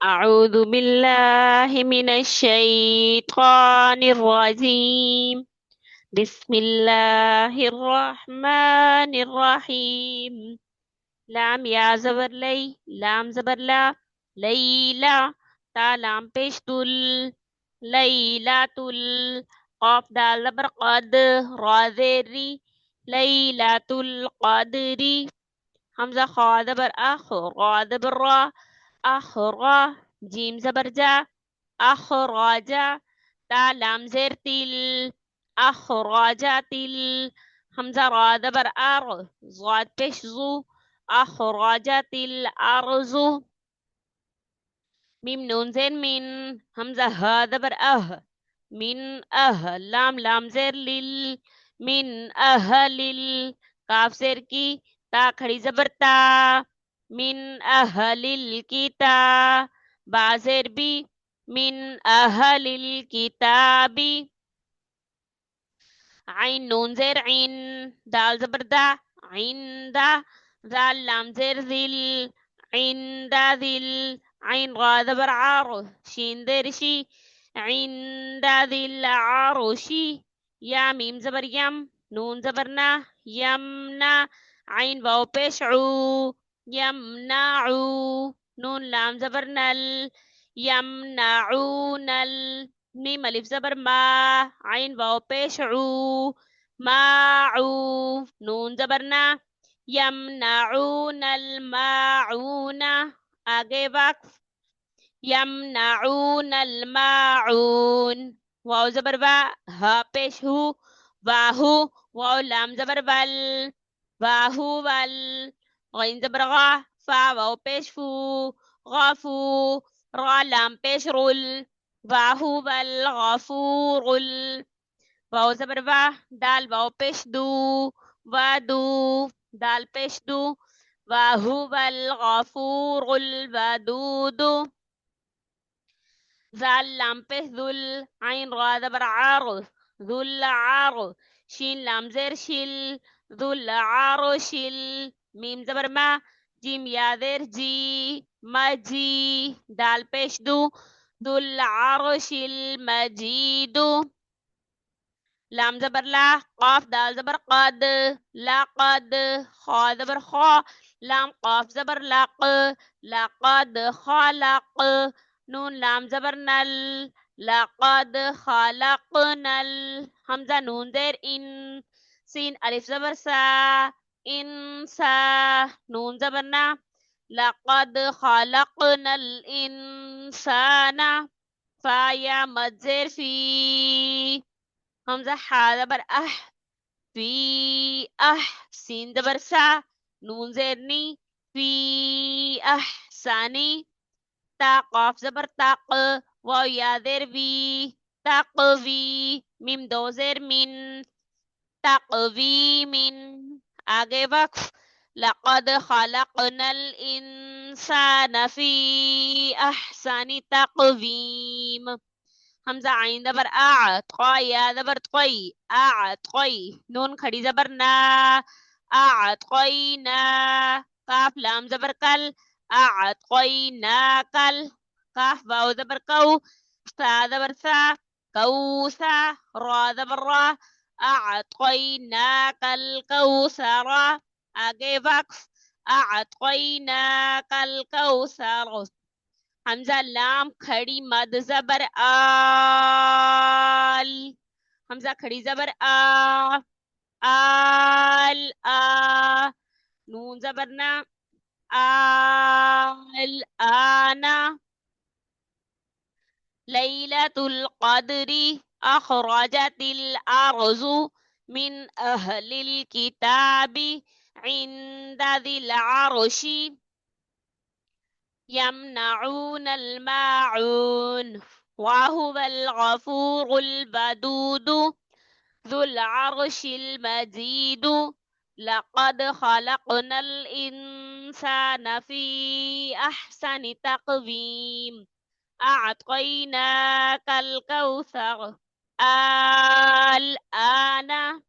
أعوذ بالله من الشيطان الرجيم. بسم الله الرحمن الرحيم. لام یا زبر لئی، لام زبر لا، لیلا. تا لام پیش تل، لیلا تل. قاف دال زبر قد، را زیر ری، لیلا القدری. حمزة خا زبر أخ، را زبر را، أخرى. جيم زبر جا، أخرج. تا لام زير تل، أخرجت حمزة را زبر أر، ضاد پیش زو، أخرجت الأرض. ميم نون زين من، حمزة ها زبر أه، من أه. لام زير لل، من أهل كاف زير کی، تا کھڑی زبر تا، من أهل الكتاب. با زير بی، من أهل الكتاب. عين نون زير عين، دال زبر دا، عند. ذال لام زير ذل، عند ذل. عين را زبر عار، شين زير شي، عند ذي العرش. يا ميم زبر يم، نون زبرنا، يمنا. عين واو پیش عو، يمنعو. نون لام زبر نل، يمنعون ميم الف زبر ما، عين واو پیش عو، ماعو. نون زبرنا، يمنعون الماعون. آگے وقف، يمنعون الماعون. واو زبر با، ها پیش ہو، واہو. واو لام زبر ول، واہو ول. غین زبر غا، فا واو پیش فو، غافو. را لام پیش رول، واہو ول غفور. واو زبر وا، دال واو پیش دو، وادو. دال پیش دو، وهو الغفور الودود. ذال لام پیش ذل، عين را زبر عار، ذو العار. شين لام زير شل، ذو العرش. ميم زبر ما، جيم يا زير جي، مجي. دال پیش دو، ذو العرش المجيد. لام زبر لا، قاف دال زبر قد، لا قد. خا زبر خا، لام قاف زبر لق، لقد خلق. نون لام زبر نل، لقد خلقنا حمزة نون زير إن، سين ألف زبر سا، إنسا. نون زبرنا، لقد خلقنا الإنسان. فايا مد زير في، حمزة حا زبر أح، في أح. سين زبر سا، نون زيرني، في أحساني. تا قاف زبر تاق، واو يا زير في، تقوی. ميم دو زير من، تقوی من. آگے وقف، لقد خلقنا الإنسان في أحسن تقويم. حمزة عين زبر آ، طا يا زبر طي، أعطي. نون کھڑی زبر نا، أعطينا. قاف لام زبر کل، أعطيناكل. قاف واو زبر كو، سا زبر سا، كوسا. را زبر را، أعطيناك الكوثر. آگے وقف، أعطيناك الكوثر. حمزة لام کھڑی مد زبر آل، حمزة کھڑی زبر آ، آل آ. نون زبرنا، آل آنا. ليلة القدر أخرجت الأرض من أهل الكتاب عند ذي العرش يمنعون الماعون وهو الغفور الودود ذو العرش المجيد. لقد خلقنا الإنسان في أحسن تقويم أعطيناك الكوثر الآن